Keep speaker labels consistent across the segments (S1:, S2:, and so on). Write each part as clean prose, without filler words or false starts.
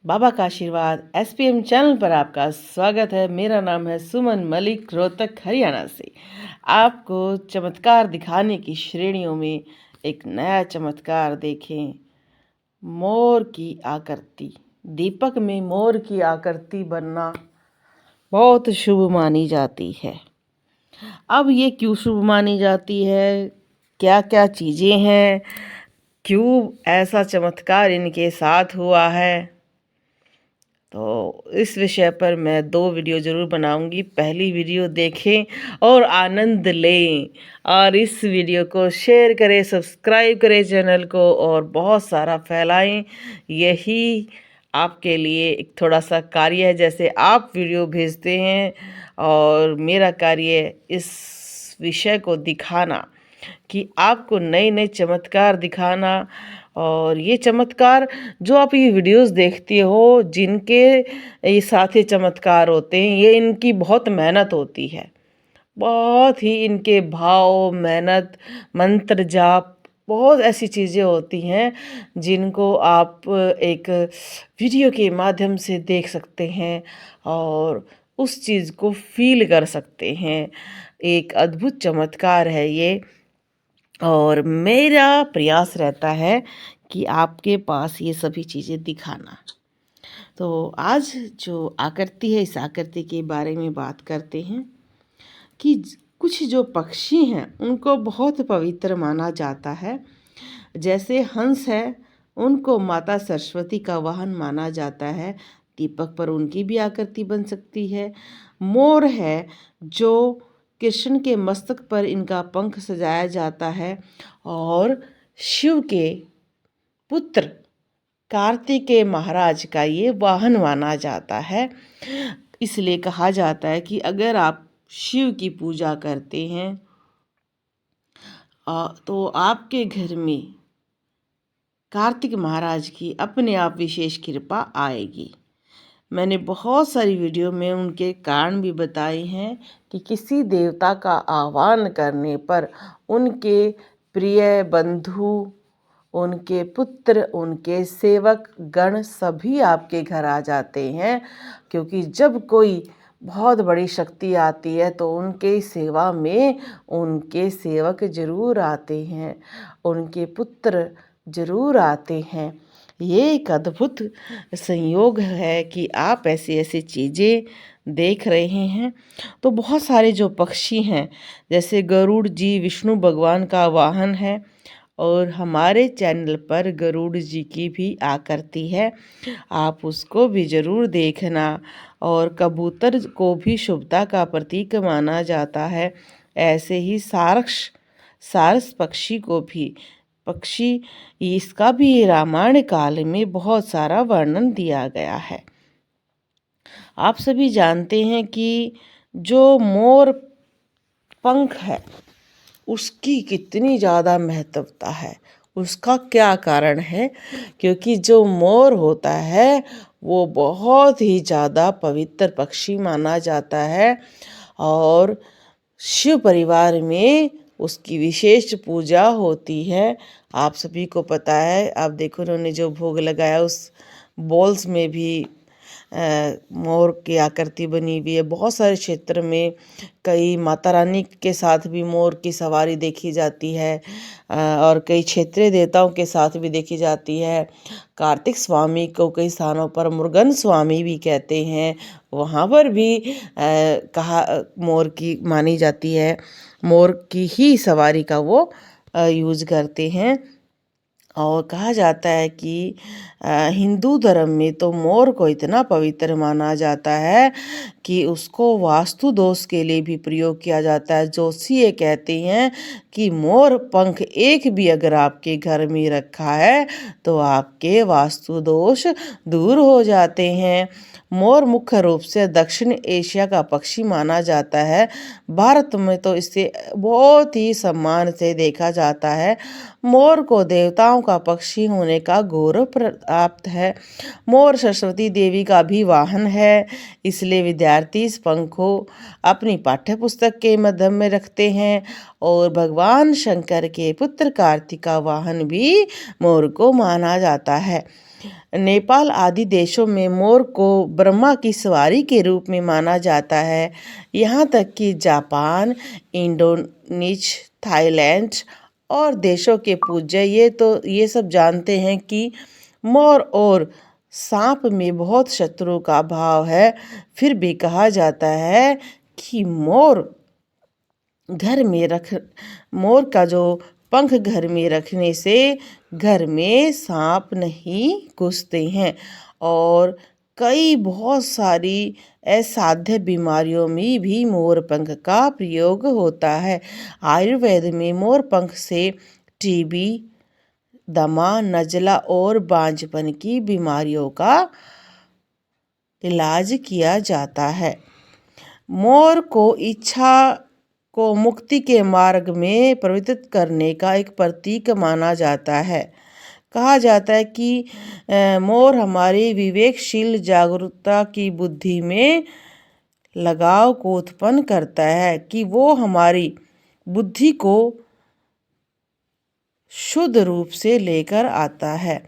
S1: बाबा का आशीर्वाद SPM channel पर आपका स्वागत है। मेरा नाम है सुमन मलिक, रोहतक हरियाणा से। आपको चमत्कार दिखाने की श्रेणियों में एक नया चमत्कार देखें। मोर की आकृति। दीपक में मोर की आकृति बनना बहुत शुभ मानी जाती है। अब ये क्यों शुभ मानी जाती है, क्या क्या चीज़ें हैं, क्यों ऐसा चमत्कार इनके साथ हुआ है, तो इस विषय पर मैं 2 वीडियो ज़रूर बनाऊंगी। पहली वीडियो देखें और आनंद लें, और इस वीडियो को शेयर करें, सब्सक्राइब करें चैनल को और बहुत सारा फैलाएं। यही आपके लिए एक थोड़ा सा कार्य है। जैसे आप वीडियो भेजते हैं और मेरा कार्य इस विषय को दिखाना कि आपको नए नए चमत्कार दिखाना। और ये चमत्कार जो आप ये वीडियोस देखते हो, जिनके ये साथ ये चमत्कार होते हैं, ये इनकी बहुत मेहनत होती है। बहुत ही इनके भाव, मेहनत, मंत्र जाप, बहुत ऐसी चीज़ें होती हैं जिनको आप एक वीडियो के माध्यम से देख सकते हैं और उस चीज़ को फील कर सकते हैं। एक अद्भुत चमत्कार है ये, और मेरा प्रयास रहता है कि आपके पास ये सभी चीज़ें दिखाना। तो आज जो आकृति है, इस आकृति के बारे में बात करते हैं कि कुछ जो पक्षी हैं उनको बहुत पवित्र माना जाता है। जैसे हंस है, उनको माता सरस्वती का वाहन माना जाता है। दीपक पर उनकी भी आकृति बन सकती है। मोर है, जो कृष्ण के मस्तक पर इनका पंख सजाया जाता है, और शिव के पुत्र कार्तिकेय महाराज का ये वाहन माना जाता है। इसलिए कहा जाता है कि अगर आप शिव की पूजा करते हैं तो आपके घर में कार्तिक महाराज की अपने आप विशेष कृपा आएगी। मैंने बहुत सारी वीडियो में उनके कारण भी बताए हैं कि किसी देवता का आह्वान करने पर उनके प्रिय बंधु, उनके पुत्र, उनके सेवक गण सभी आपके घर आ जाते हैं। क्योंकि जब कोई बहुत बड़ी शक्ति आती है तो उनके सेवा में उनके सेवक जरूर आते हैं, उनके पुत्र जरूर आते हैं। ये एक अद्भुत संयोग है कि आप ऐसी ऐसी चीज़ें देख रहे हैं। तो बहुत सारे जो पक्षी हैं, जैसे गरुड़ जी विष्णु भगवान का वाहन है, और हमारे चैनल पर गरुड़ जी की भी आकृति है, आप उसको भी ज़रूर देखना। और कबूतर को भी शुभता का प्रतीक माना जाता है। ऐसे ही सारस पक्षी को भी इसका भी रामायण काल में बहुत सारा वर्णन दिया गया है। आप सभी जानते हैं कि जो मोर पंख है उसकी कितनी ज़्यादा महत्वता है। उसका क्या कारण है? क्योंकि जो मोर होता है वो बहुत ही ज़्यादा पवित्र पक्षी माना जाता है, और शिव परिवार में उसकी विशेष पूजा होती है। आप सभी को पता है, आप देखो उन्होंने जो भोग लगाया उस बॉल्स में भी मोर की आकृति बनी हुई है। बहुत सारे क्षेत्र में कई माता रानी के साथ भी मोर की सवारी देखी जाती है, और कई क्षेत्रीय देवताओं के साथ भी देखी जाती है। कार्तिक स्वामी को कई स्थानों पर मुरुगन स्वामी भी कहते हैं, वहाँ पर भी कहा मोर की मानी जाती है। मोर की ही सवारी का वो यूज़ करते हैं। और कहा जाता है कि हिंदू धर्म में तो मोर को इतना पवित्र माना जाता है कि उसको वास्तु दोष के लिए भी प्रयोग किया जाता है। जोशी ये कहते हैं कि मोर पंख एक भी अगर आपके घर में रखा है तो आपके वास्तु दोष दूर हो जाते हैं। मोर मुख्य रूप से दक्षिण एशिया का पक्षी माना जाता है। भारत में तो इसे बहुत ही सम्मान से देखा जाता है। मोर को देवताओं का पक्षी होने का गौरव प्राप्त है। मोर सरस्वती देवी का भी वाहन है, इसलिए विद्यार्थी इस पंख को अपनी पाठ्य पुस्तक के माध्यम में रखते हैं। और भगवान शंकर के पुत्र कार्तिक का वाहन भी मोर को माना जाता है। नेपाल आदि देशों में मोर को ब्रह्मा की सवारी के रूप में माना जाता है। यहाँ तक कि जापान, इंडोनेशिया, थाईलैंड और देशों के पूज्य ये सब जानते हैं कि मोर और सांप में बहुत शत्रु का भाव है। फिर भी कहा जाता है कि मोर का जो पंख घर में रखने से घर में सांप नहीं घुसते हैं। और बहुत सारी असाध्य बीमारियों में भी मोर पंख का प्रयोग होता है। आयुर्वेद में मोर पंख से टीबी, दमा, नज़ला और बांझपन की बीमारियों का इलाज किया जाता है। मोर को इच्छा को मुक्ति के मार्ग में प्रवर्तित करने का एक प्रतीक माना जाता है। कहा जाता है कि मोर हमारी विवेकशील जागरूकता की बुद्धि में लगाव को उत्पन्न करता है, कि वो हमारी बुद्धि को शुद्ध रूप से लेकर आता है।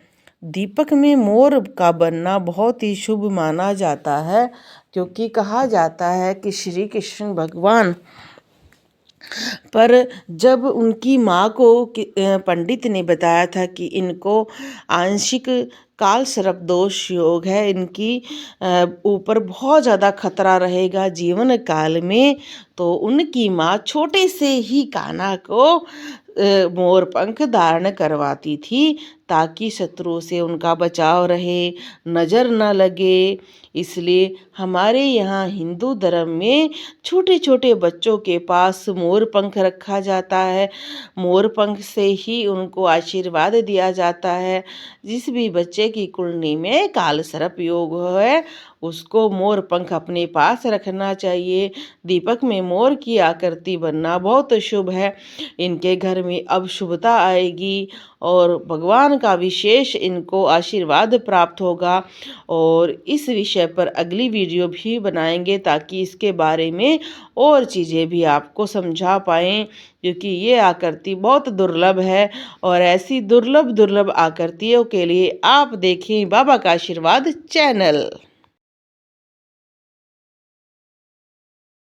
S1: दीपक में मोर का बनना बहुत ही शुभ माना जाता है, क्योंकि कहा जाता है कि श्री कृष्ण भगवान पर जब उनकी माँ को पंडित ने बताया था कि इनको आंशिक काल सर्प दोष योग है, इनकी ऊपर बहुत ज़्यादा खतरा रहेगा जीवन काल में, तो उनकी माँ छोटे से ही कान्हा को मोर पंख धारण करवाती थी, ताकि शत्रु से उनका बचाव रहे, नज़र न लगे। इसलिए हमारे यहाँ हिंदू धर्म में छोटे छोटे बच्चों के पास मोर पंख रखा जाता है। मोर पंख से ही उनको आशीर्वाद दिया जाता है। जिस भी बच्चे की कुंडली में काल सर्प योग है, उसको मोर पंख अपने पास रखना चाहिए। दीपक में मोर की आकृति बनना बहुत शुभ है। इनके घर में अब शुभता आएगी और भगवान का विशेष इनको आशीर्वाद प्राप्त होगा। और इस विषय पर अगली वीडियो भी बनाएंगे, ताकि इसके बारे में और चीज़ें भी आपको समझा पाएँ, क्योंकि ये आकृति बहुत दुर्लभ है। और ऐसी दुर्लभ आकृतियों के लिए आप देखें बाबा का आशीर्वाद चैनल।